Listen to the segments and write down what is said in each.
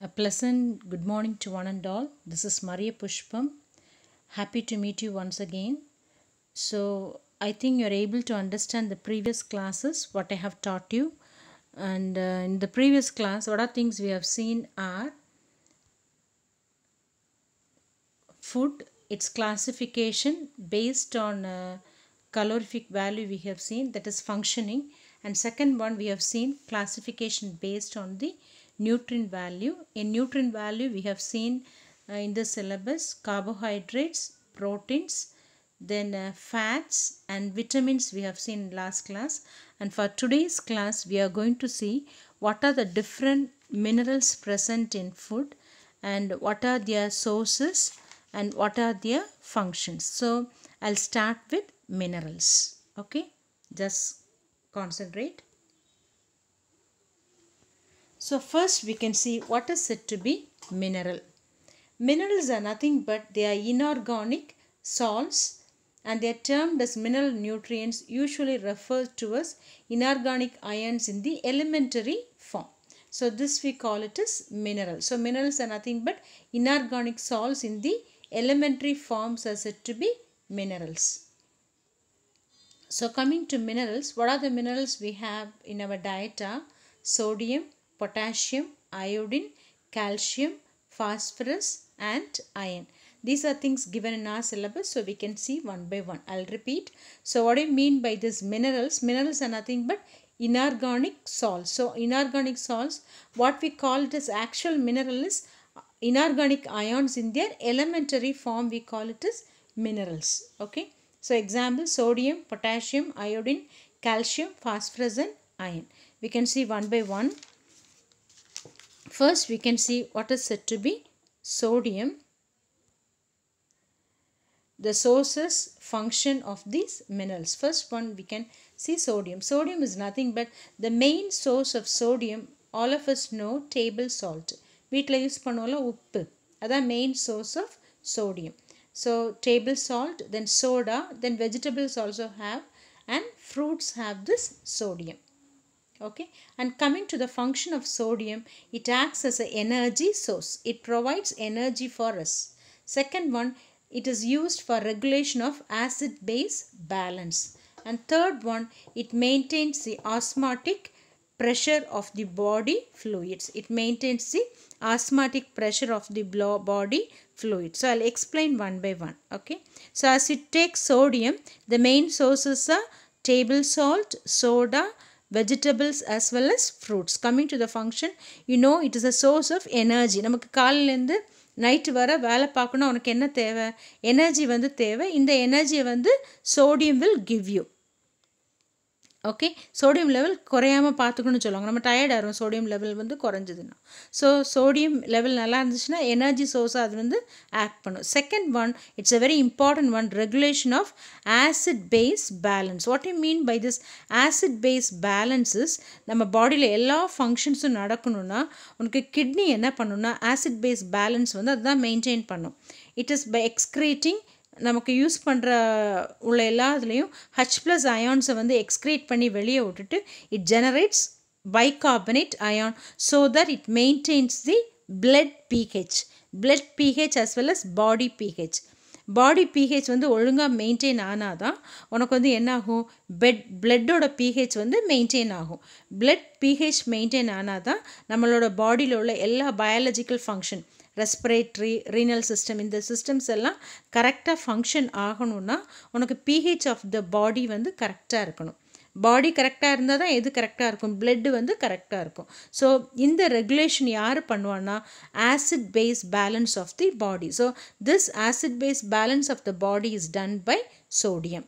A pleasant good morning to one and all. This is Maria Pushpam. Happy to meet you once again. So, I think you're able to understand the previous classes, what I have taught you. And in the previous class, what are things we have seen are food, its classification based on calorific value we have seen, that is functioning. And second one, we have seen classification based on the nutrient value. In nutrient value, we have seen in the syllabus carbohydrates, proteins, then fats and vitamins we have seen in last class. And for today's class, we are going to see what are the different minerals present in food and what are their sources and what are their functions. So I'll start with minerals. Okay, just concentrate. So first we can see what is said to be mineral. Minerals are nothing but they are inorganic salts and they are termed as mineral nutrients, usually referred to as inorganic ions in the elementary form. So this we call it as mineral. So minerals are nothing but inorganic salts in the elementary forms are said to be minerals. So coming to minerals, what are the minerals we have in our diet are sodium, potassium, iodine, calcium, phosphorus and iron. These are things given in our syllabus, so we can see one by one. I'll repeat. So what I mean by this minerals, minerals are nothing but inorganic salts. So inorganic salts, what we call it as actual mineral is inorganic ions in their elementary form, we call it as minerals. Okay. So example sodium, potassium, iodine, calcium, phosphorus and iron. We can see one by one. First we can see what is said to be sodium. The sources, function of these minerals. First one we can see sodium. Sodium is nothing but the main source of sodium, all of us know, table salt. வீட்டில் use பண்ணுவோம்ல உப்பு, அதான் main source of sodium. So table salt, then soda, then vegetables also have and fruits have this sodium. Okay, and coming to the function of sodium, it acts as an energy source. It provides energy for us. Second one, it is used for regulation of acid base balance. And third one, it maintains the osmotic pressure of the body fluids. It maintains the osmotic pressure of the body fluid. So I'll explain one by one. Okay, so as you take sodium, the main sources are table salt, soda, vegetables as well as fruits. Coming to the function, you know it is a source of energy. நமக்கு காலையிலேருந்து night வர வேலை பார்க்கணும், உனக்கு என்ன தேவை? Energy வந்து தேவை. இந்த எனர்ஜியை வந்து sodium will give you. Okay, sodium level குறையாமல் பார்த்துக்கணும்னு சொல்லுவாங்க. நம்ம டயர்ட் ஆகிரும் சோடியம் லெவல் வந்து குறைஞ்சதுன்னா. ஸோ சோடியம் லெவல் நல்லா இருந்துச்சுன்னா எனர்ஜி சோர்ஸாக அது வந்து ஆக்ட் பண்ணும். Second one, it's a very important one, regulation of acid base balance. What you mean by this acid base balances? நம்ம பாடியில் எல்லா ஃபங்க்ஷன்ஸும் நடக்கணும்னா உனக்கு கிட்னி என்ன பண்ணணும்னா ஆசிட் பேஸ் பேலன்ஸ் வந்து அதுதான் மெயின்டைன் பண்ணும். இட் இஸ் பை எக்ஸ்க்ரீட்டிங், நமக்கு யூஸ் பண்ணுற உள்ள எல்லாத்துலேயும் H+ அயான்ஸை வந்து எக்ஸ்க்ரீட் பண்ணி வெளியே விட்டுட்டு it generates bicarbonate ion so that it maintains the blood pH as well as body pH. Body pH வந்து ஒழுங்காக மெயின்டைன் ஆனால் தான் உனக்கு வந்து என்ன ஆகும், பிளட்டோட pH வந்து மெயின்டைன் ஆகும். பிளட் pH மெயின்டைன் ஆனால் தான் நம்மளோட பாடியில் உள்ள எல்லா biological function, respiratory, renal system, இந்த சிஸ்டம்ஸ் எல்லாம் கரெக்டாக ஃபங்க்ஷன் ஆகணும்னா உனக்கு pH ஆஃப் த பாடி வந்து கரெக்டாக இருக்கணும். பாடி கரெக்டாக இருந்தால் தான் எது கரெக்டாக இருக்கும், பிளட்டு வந்து கரெக்டாக இருக்கும். ஸோ இந்த ரெகுலேஷன் யார் பண்ணுவான்னா acid base balance of the body. So this acid base balance of the body is done by sodium.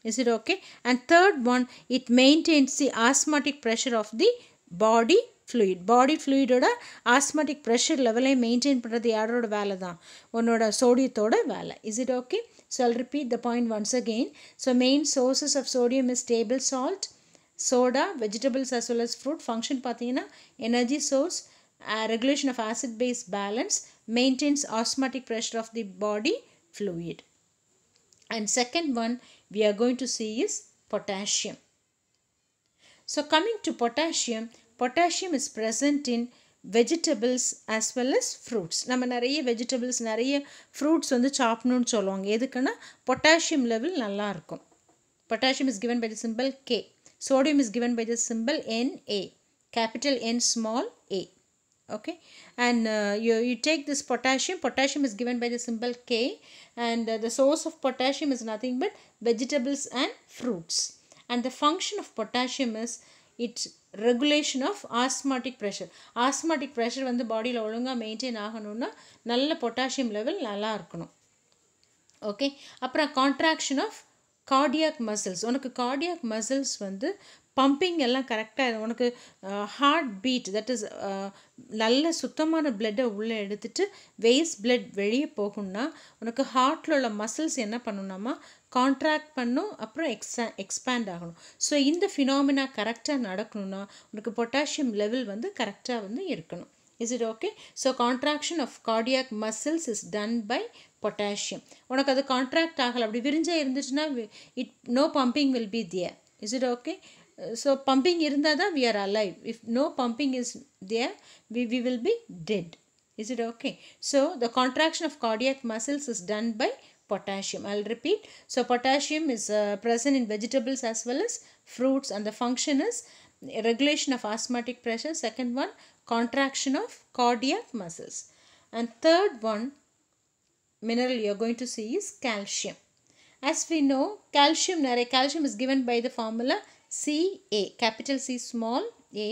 Is it okay? And third one, it maintains the osmotic pressure of the body fluid. Body ஃப்ளூயிடோட osmotic pressure லெவலை maintain பண்ணுறது யாரோட வேலை தான், உன்னோட சோடியத்தோட வேலை. Is it okay? So I'll repeat the point once again. So main sources of sodium is table salt, soda, vegetables as well as fruit. Function பார்த்தீங்கன்னா energy source, regulation of acid base balance, maintains osmotic pressure of the body fluid. And second one we are going to see is potassium. So coming to potassium, potassium is present in vegetables as well as fruits. நம்ம நிறைய vegetables நிறைய fruits வந்து சாப்பிடணும்னு சொல்லுவாங்க. எதுக்குன்னா potassium level நல்லா இருக்கும். Potassium is given by the symbol K. Sodium is given by the symbol Na, capital N small a. Okay, and you take this potassium is given by the symbol K, and the source of potassium is nothing but vegetables and fruits, and the function of potassium is its regulation of osmotic pressure. Osmotic pressure வந்து பாடியில் ஒழுங்காக maintain ஆகணும்னா நல்ல potassium level நல்லா இருக்கணும். Okay, அப்புறம் contraction of cardiac muscles. உனக்கு cardiac muscles வந்து பம்பிங் எல்லாம் கரெக்டாக உனக்கு ஹார்ட் பீட், தட் இஸ் நல்ல சுத்தமான பிளட்டை உள்ளே எடுத்துட்டு வேஸ்ட் பிளட் வெளியே போகணும்னா உனக்கு ஹார்ட்டில் உள்ள மசில்ஸ் என்ன பண்ணணும்னா கான்ட்ராக்ட் பண்ணும், அப்புறம் எக்ஸ்பேண்ட் ஆகணும். ஸோ இந்த ஃபினாமினா கரெக்டாக நடக்கணும்னா உனக்கு பொட்டாசியம் லெவல் வந்து கரெக்டாக வந்து இருக்கணும். Is it okay? So contraction of cardiac muscles is done by potassium. உனக்கு அது கான்ட்ராக்ட் ஆகலை, அப்படி விரிஞ்சே இருந்துச்சுன்னா no pumping will be there. Is it okay? So pumping இருந்தால் தான் we are alive. If no pumping is there, we will be dead. Is it okay? So the contraction of cardiac muscles is done by potassium. I'll repeat. So potassium is present in vegetables as well as fruits, and the function is regulation of osmotic pressure. Second one, contraction of cardiac muscles. And third one mineral you are going to see is calcium. As we know, calcium is given by the formula Ca, capital C small a.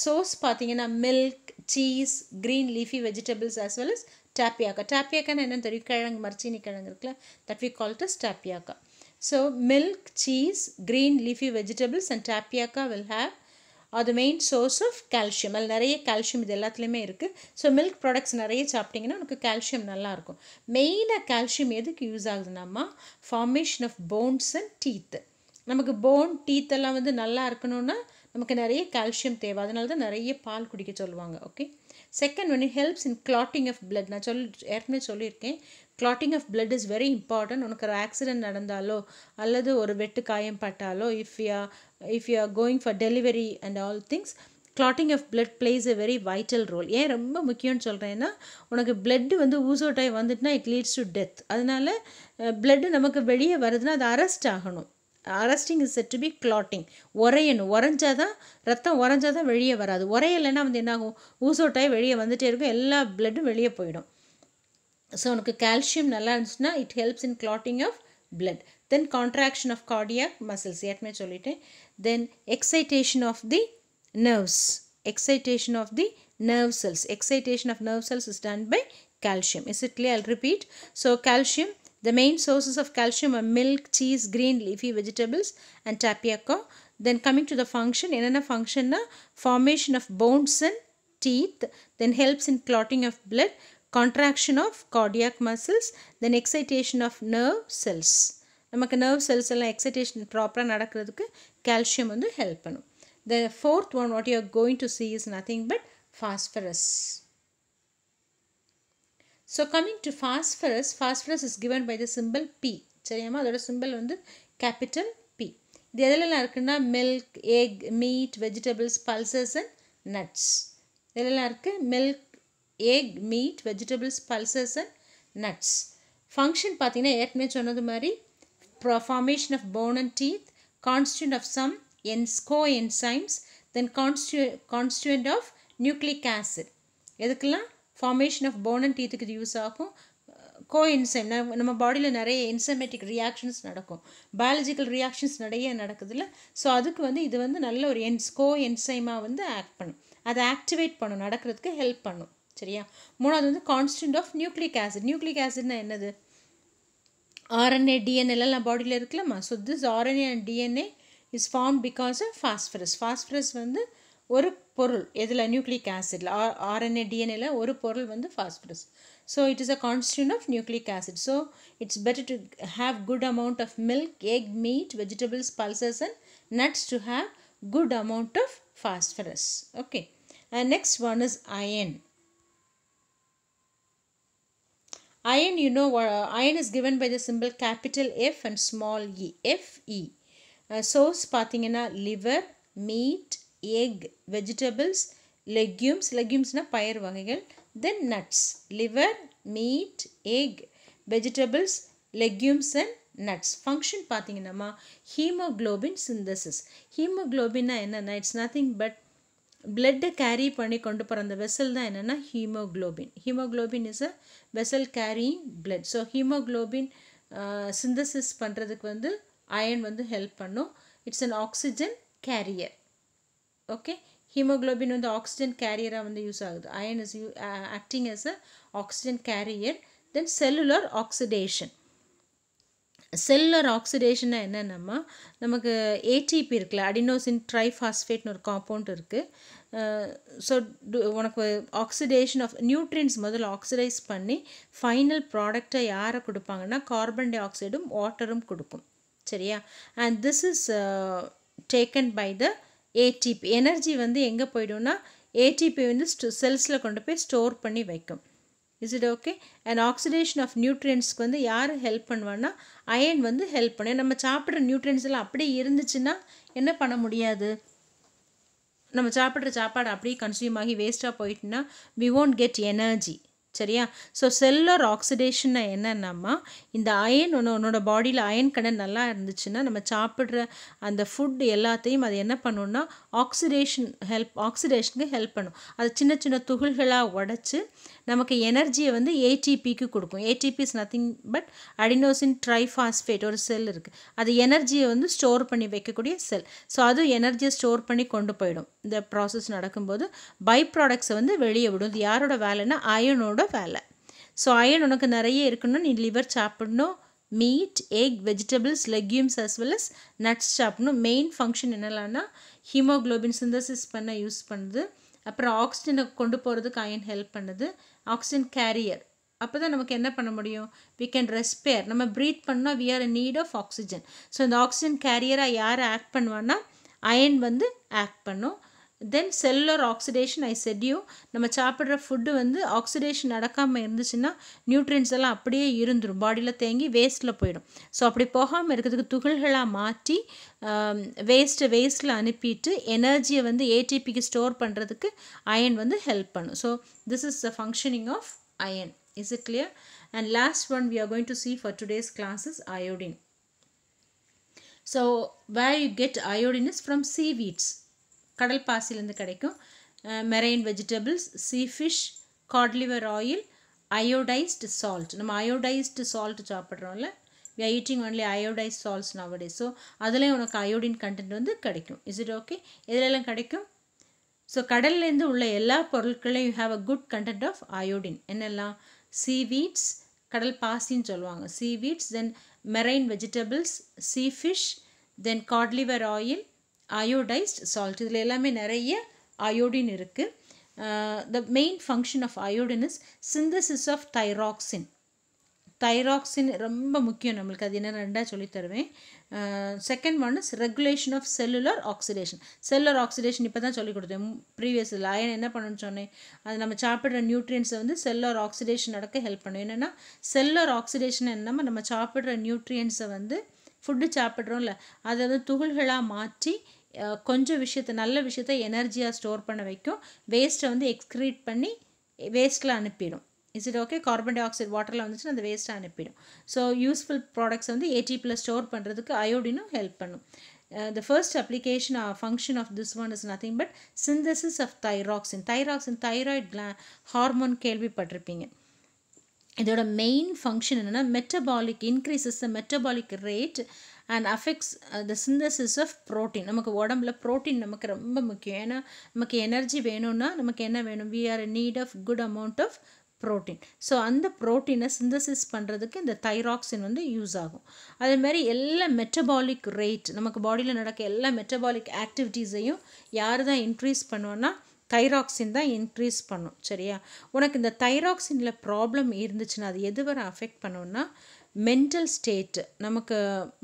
Source பார்த்தீங்கன்னா milk, cheese, green leafy vegetables as well as tapioca. Tapioca என்ன தெரியும், கிழங்கு, மரச்சீனி கிழங்கு இருக்குல்ல, that we call it as tapioca. So milk, cheese, green leafy vegetables and tapioca will have are the main source of calcium. அதில் நிறைய calcium இது எல்லாத்துலேயுமே இருக்குது. ஸோ மில்க் ப்ராடக்ட்ஸ் நிறைய சாப்பிட்டிங்கன்னா உனக்கு கால்சியம் நல்லாயிருக்கும். மெயினாக கால்சியம் எதுக்கு யூஸ் ஆகுதுன்னாமா formation of bones and teeth. நமக்கு போன் டீத் எல்லாம் வந்து நல்லா இருக்கணும்னா நமக்கு நிறைய கால்சியம் தேவை. அதனால தான் நிறைய பால் குடிக்க சொல்லுவாங்க. Okay, second one, helps in clotting of blood. நான் ஏற்கனவே சொல்லியிருக்கேன், clotting of blood is very important. உனக்கு ஒரு ஆக்சிடென்ட் நடந்தாலோ அல்லது ஒரு வெட்டு காயம் பட்டாலோ, if you are going for delivery and all things, clotting of blood plays a very vital role. ஏன் ரொம்ப முக்கியம்னு சொல்கிறேன்னா, உனக்கு பிளட்டு வந்து ஊசோட்டாய் வந்துட்டுனா இட் லீட்ஸ் டு டெத். அதனால பிளட்டு நமக்கு வெளியே வருதுன்னா அது அரெஸ்ட் ஆகணும். Arresting is said to be clotting. உரையணும், உறைஞ்சாதான் ரத்தம் உறைஞ்சாதான் வெளியே வராது. உரையலைன்னா வந்து என்னாகும், ஊசோட்டாய் வெளியே வந்துகிட்டே இருக்கும், எல்லா பிளட்டும் வெளியே போயிடும். ஸோ உனக்கு கால்சியம் நல்லா இருந்துச்சுன்னா it helps in clotting of blood. Then contraction of cardiac muscles, ஏற்கனவே சொல்லிட்டேன். Then excitation of the nerves, excitation of the nerve cells. Excitation of nerve cells is done by calcium. Is it clear? I'll repeat. So calcium, the main sources of calcium are milk, cheese, green leafy vegetables and tapioca. Then coming to the function, என்னென்ன ஃபங்க்ஷன்னா formation of bones and teeth, then helps in clotting of blood, contraction of cardiac muscles, then excitation of nerve cells. நமக்கு nerve cells எல்லாம் excitation ப்ராப்பராக நடக்கிறதுக்கு calcium வந்து help பண்ணும். The fourth one what you are going to see is nothing but phosphorus. So coming to phosphorus, phosphorus is given by the symbol P. சரியாமா, அதோட simple வந்து capital P. இது எதெல்லாம் இருக்குன்னா milk, egg, meat, vegetables, pulses and nuts. இதெல்லாம் இருக்குது, milk, egg, meat, vegetables, pulses and nuts. Function பார்த்தீங்கன்னா ஏற்கனவே சொன்னது மாதிரி formation of bone and teeth, constituent of some coenzymes, then constituent of nucleic acid. எதுக்கெல்லாம் formation of bone and teeth க்கு use ஆகும். Coenzyme, நம்ம பாடியில் நிறைய என்சைமேட்டிக் ரியாக்ஷன்ஸ் நடக்கும், பயாலஜிக்கல் ரியாக்ஷன்ஸ் நிறைய நடக்குதுல்ல. ஸோ அதுக்கு வந்து இது வந்து நல்ல ஒரு கோஎன்சைமாக வந்து ஆக்ட் பண்ணும், அதை ஆக்டிவேட் பண்ணும், நடக்கிறதுக்கு ஹெல்ப் பண்ணும். சரியா, மூணாவது வந்து constant of nucleic acid. Nucleic ஆசிட்னா என்னது, ஆர்என்ஏ டிஎன்ஏ எல்லாம் பாடியில் இருக்கலாமா. So this RNA and DNA is form because of phosphorus. Phosphorus வந்து ஒரு பொருள் எதில், நியூக்ளிக் ஆசிடில், ஆர்என்ஏ டிஎன்ஏல ஒரு பொருள் வந்து phosphorus. So it is a constituent of nucleic acid. So it's better to have good amount of milk, egg, meat, vegetables, pulses and nuts to have good amount of phosphorus. Okay, and next one is iron. Iron, you know what iron is given by the symbol capital F and small e, Fe. Source பார்த்தீங்கன்னா liver, meat, egg, vegetables, legumes பயறு வகைகள், then nuts, liver, meat, egg, vegetables, legumes and nuts. Function பார்த்தீங்கன்னா hemoglobin synthesis. hemoglobin என்னன்னா it's nothing but blood carry பண்ணி கொண்டு போகிற அந்த vessel தான் என்னென்னா hemoglobin is a vessel carrying blood. So hemoglobin synthesis பண்ணுறதுக்கு வந்து iron வந்து help பண்ணும். It's an oxygen carrier. Okay, hemoglobin வந்து oxygen carrier வந்து யூஸ் ஆகுது. iron is acting as a oxygen carrier. Then cellular oxidation. Cellular ஆக்சிடேஷன்னா என்னென்னம்மா, நமக்கு ஏடிபி இருக்குல்ல, அடினோசின் ட்ரைஃபாஸ்பேட்னு ஒரு காம்பவுண்ட் இருக்குது. ஸோ உனக்கு ஆக்சிடேஷன் ஆஃப் நியூட்ரியன்ஸ் முதல்ல ஆக்சிடைஸ் பண்ணி ஃபைனல் ப்ராடக்டை யாரை கொடுப்பாங்கன்னா கார்பன் டை ஆக்சைடும் வாட்டரும் கொடுக்கும். சரியா? And this is taken by the ATP. Energy வந்து எங்கே போய்டும்னா ஏடிபி வந்து செல்ஸில் கொண்டு போய் ஸ்டோர் பண்ணி வைக்கும். Is it okay? And oxidation of நியூட்ரியன்ஸ்க்கு வந்து யார் ஹெல்ப் பண்ணுவான்னா அயன் வந்து ஹெல்ப் பண்ணும். நம்ம சாப்பிட்ற நியூட்ரியன்ஸ் எல்லாம் அப்படியே இருந்துச்சுன்னா என்ன பண்ண முடியாது, நம்ம சாப்பிட்ற சாப்பாடு அப்படியே கன்சியூம் ஆகி வேஸ்ட்டாக போயிட்டுனா வி won't get எனர்ஜி. சரியா? ஸோ செல்லுலர் ஆக்சிடேஷன்னா என்னென்னம்மா, இந்த அயன் உன்னோட பாடியில் அயன் கடன் நல்லா இருந்துச்சுன்னா நம்ம சாப்பிட்ற அந்த ஃபுட் எல்லாத்தையும் அது என்ன பண்ணுன்னா ஆக்சிடேஷனுக்கு ஹெல்ப் பண்ணும். அது சின்ன சின்ன துகள்களாக உடச்சி நமக்கு எனர்ஜியை வந்து ஏடிபிக்கு கொடுக்கும். ATP is nothing but adenosine triphosphate ஒரு செல் இருக்குது. அது எனர்ஜியை வந்து ஸ்டோர் பண்ணி வைக்கக்கூடிய செல். ஸோ அது எனர்ஜியை ஸ்டோர் பண்ணி கொண்டு போயிடும். இந்த ப்ராசஸ் நடக்கும்போது பை ப்ராடக்ட்ஸை வந்து வெளியே விடும். இது யாரோட வேலைன்னா அயனோட வேலை. ஸோ அயன் உனக்கு நிறைய இருக்கணும், நீ லிவர் சாப்பிடணும், meat, egg, vegetables, legumes as well as nuts சாப்பிடணும். மெயின் ஃபங்க்ஷன் என்னெல்லாம்னா ஹீமோக்ளோபின் சிந்தசிஸ் பண்ண யூஸ் பண்ணுது. அப்புறம் ஆக்சிஜனை கொண்டு போகிறதுக்கு அயன் ஹெல்ப் பண்ணுது. Oxygen carrier. அப்போ தான் நமக்கு என்ன பண்ண முடியும், வி கேன் ரெஸ்பேர். நம்ம ப்ரீத் பண்ணால் we are in need of oxygen. So இந்த ஆக்சிஜன் கேரியராக யாரை ஆக்ட் பண்ணுவான்னா அயன் வந்து ஆக்ட் பண்ணும். Then cellular oxidation I said you, நம்ம சாப்பிட்ற ஃபுட்டு வந்து ஆக்சிடேஷன் நடக்காமல் இருந்துச்சுன்னா நியூட்ரியன்ஸ் எல்லாம் அப்படியே இருந்துடும், பாடியில் தேங்கி வேஸ்ட்டில் போயிடும். ஸோ அப்படி போகாமல் இருக்கிறதுக்கு துகள்களாக மாற்றி வேஸ்ட்டில் அனுப்பிட்டு எனர்ஜியை வந்து ஏடிபிக்கு ஸ்டோர் பண்ணுறதுக்கு அயன் வந்து ஹெல்ப் பண்ணும். So this is the functioning of iron. Is it clear? And last one we are going to see for today's class is iodine. So where you get iodine is from seaweeds. கடல் பாசிலேருந்து கிடைக்கும். Marine vegetables, sea fish, cod liver oil, iodised salt. நம்ம iodised salt சாப்பிட்றோம்ல, we are eating only iodized salts nowadays. So அதுலேயும் உனக்கு iodine content வந்து கிடைக்கும். Is it okay? எதுலெல்லாம் கிடைக்கும்? ஸோ கடல்லேருந்து உள்ள எல்லா பொருட்களையும் you have a good content of iodine. என்னெல்லாம்? சீவீட்ஸ், கடல் பாசின்னு சொல்லுவாங்க, seaweeds, then marine vegetables, sea fish, then cod liver oil, iodised salt. இதில் எல்லாமே நிறைய அயோடின் இருக்குது. The main function of iodine is synthesis of thyroxine. Thyroxine ரொம்ப முக்கியம் நம்மளுக்கு, அது என்ன ரெண்டாக சொல்லித்தருவேன். Second one is regulation of cellular oxidation. Cellular oxidation இப்போ தான் சொல்லிக் கொடுத்தேன் ப்ரீவியஸ் இதில். அயன் என்ன பண்ணணும்னு சொன்னேன், அது நம்ம சாப்பிட்ற நியூட்ரியன்ஸை வந்து செல்லுலர் ஆக்சிடேஷன் நடக்க ஹெல்ப் பண்ணும். என்னென்னா செல்லுலர் ஆக்சிடேஷன் என்னன்னா நம்ம சாப்பிட்ற நியூட்ரியன்ஸை வந்து ஃபுட்டு சாப்பிட்றோம்ல அதை வந்து துகள்களாக மாற்றி கொஞ்சம் விஷயத்தை நல்ல விஷயத்தை எனர்ஜியாக ஸ்டோர் பண்ண வைக்கும். வேஸ்ட்டை வந்து எக்ஸ்க்ரீட் பண்ணி வேஸ்ட்டில் அனுப்பிடும். Is it okay? Carbon dioxide வாட்டரில் வந்துச்சுன்னா அந்த வேஸ்ட்டாக அனுப்பிடும். ஸோ யூஸ்ஃபுல் ப்ராடக்ட்ஸ் வந்து ஏடிபியில் ஸ்டோர் பண்ணுறதுக்கு அயோடினும் ஹெல்ப் பண்ணும். The first application or function of this one is nothing but synthesis of thyroxine. Thyroid gland hormone கேள்விப்பட்டிருப்பீங்க. இதோட மெயின் ஃபங்க்ஷன் என்னென்னா metabolic, increases the metabolic rate and affects the synthesis of protein. நமக்கு உடம்புல protein நமக்கு ரொம்ப முக்கியம். ஏன்னா நமக்கு எனர்ஜி வேணும்னா நமக்கு என்ன வேணும், we are in need of good amount of protein. So அந்த ப்ரோட்டீனை சிந்தசிஸ் பண்ணுறதுக்கு இந்த தைராக்சின் வந்து யூஸ் ஆகும். அதேமாதிரி எல்லா மெட்டபாலிக் ரேட், நமக்கு பாடியில் நடக்க எல்லா மெட்டபாலிக் ஆக்டிவிட்டீஸையும் யார் தான் இன்க்ரீஸ் பண்ணுவோன்னா தைராக்சின் தான் இன்க்ரீஸ் பண்ணும். சரியா? உனக்கு இந்த தைராக்சினில் ப்ராப்ளம் இருந்துச்சுன்னா அது எது வரை அஃபெக்ட் பண்ணோன்னா மென்டல் ஸ்டேட்டு, நமக்கு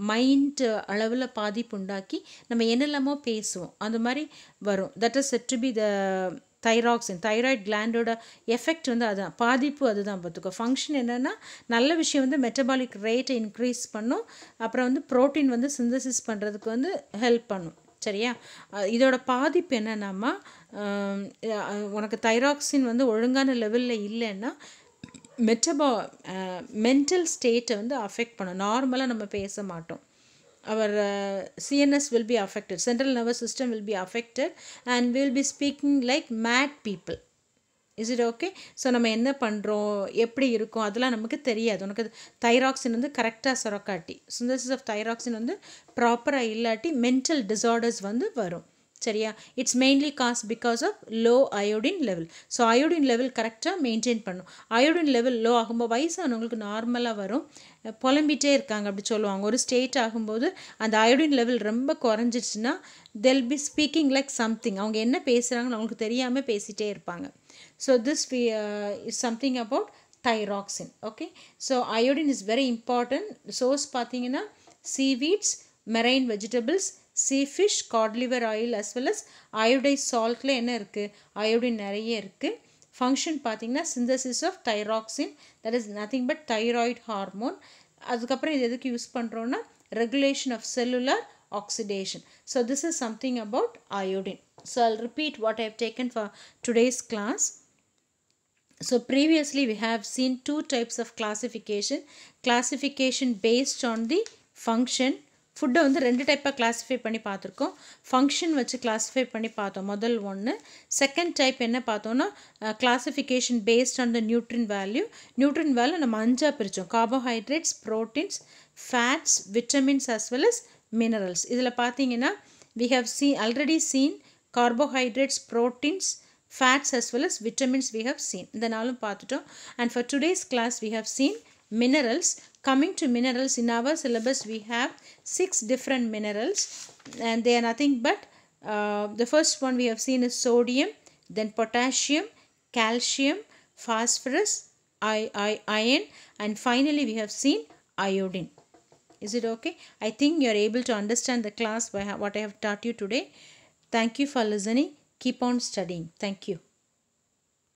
மைண்ட் அளவில் பாதிப்பு உண்டாக்கி நம்ம என்னெல்லாமோ பேசுவோம் அந்த மாதிரி வரும். That is said to be the thyroxine. Thyroid கிளாண்டோட எஃபெக்ட் வந்து அதுதான், பாதிப்பு அதுதான். பார்த்துக்கோ. ஃபங்க்ஷன் என்னென்னா நல்ல விஷயம் வந்து மெட்டபாலிக் ரேட்டை இன்க்ரீஸ் பண்ணும், அப்புறம் வந்து ப்ரோட்டீன் வந்து சிந்தசிஸ் பண்ணுறதுக்கு வந்து ஹெல்ப் பண்ணும். சரியா? இதோட பாதிப்பு என்னென்னாமா உனக்கு தைராக்சின் வந்து ஒழுங்கான லெவலில் இல்லைன்னா மென்டல் ஸ்டேட்டை வந்து அஃபெக்ட் பண்ணும். நார்மலாக நம்ம பேச மாட்டோம். Our CNS will be affected, central nervous system will be affected, and we will be speaking like mad people. Is it okay? So நம்ம என்ன பண்ணுறோம், எப்படி இருக்கும், அதெல்லாம் நமக்கு தெரியாது. உனக்கு தைராக்சின் வந்து கரெக்டாக சுரக்காட்டி, சிந்தசிஸ் ஆஃப் தைராக்சின் வந்து ப்ராப்பராக இல்லாட்டி மென்டல் டிசார்டர்ஸ் வந்து வரும். சரியா? It's mainly cause because of low iodine level. So iodine level கரெக்டாக மெயின்டைன் பண்ணும். அயோடின் லெவல் லோ ஆகும்போது வயசானவங்களுக்கு நார்மலாக வரும், புலம்பிகிட்டே இருக்காங்க அப்படி சொல்லுவாங்க. ஒரு ஸ்டேட் ஆகும்போது அந்த அயோடின் லெவல் ரொம்ப குறைஞ்சிடுச்சுன்னா they'll be speaking like something. அவங்க என்ன பேசுகிறாங்கன்னு அவங்களுக்கு தெரியாமல் பேசிகிட்டே இருப்பாங்க. So this is something about thyroxine. Okay, so iodine is very important. Source பார்த்தீங்கன்னா seaweeds, marine vegetables, sea fish, cod liver oil as well as iodized saltல என்ன இருக்குது, iodine நிறைய இருக்குது. ஃபங்க்ஷன் பார்த்தீங்கன்னா synthesis of thyroxine, that is nothing but thyroid hormone. அதுக்கப்புறம் இது எதுக்கு use பண்ணுறோன்னா regulation of cellular oxidation. So this is something about iodine. So I'll repeat what I have taken for today's class. So previously we have seen two types of classification based on the function. ஃபுட்டை வந்து ரெண்டு டைப்பாக classify பண்ணி பார்த்துருக்கோம். Function வச்சு classify பண்ணி பார்த்தோம் முதல் ஒன்று. செகண்ட் டைப் என்ன பார்த்தோன்னா classification based on the nutrient value. Nutrient value நம்ம அஞ்சாக பிரித்தோம்: carbohydrates, proteins, fats, vitamins as well as minerals. இதில் பார்த்தீங்கன்னா we have already seen carbohydrates, proteins, fats as well as vitamins we have seen. இந்த நாளும் பார்த்துட்டோம். And for today's class we have seen minerals. Coming to minerals, in our syllabus we have 6 different minerals, and they are nothing but the first one we have seen is sodium, then potassium, calcium, phosphorus, iron, and finally we have seen iodine. Is it okay? I think you are able to understand the class by what I have taught you today. Thank you for listening. Keep on studying. Thank you.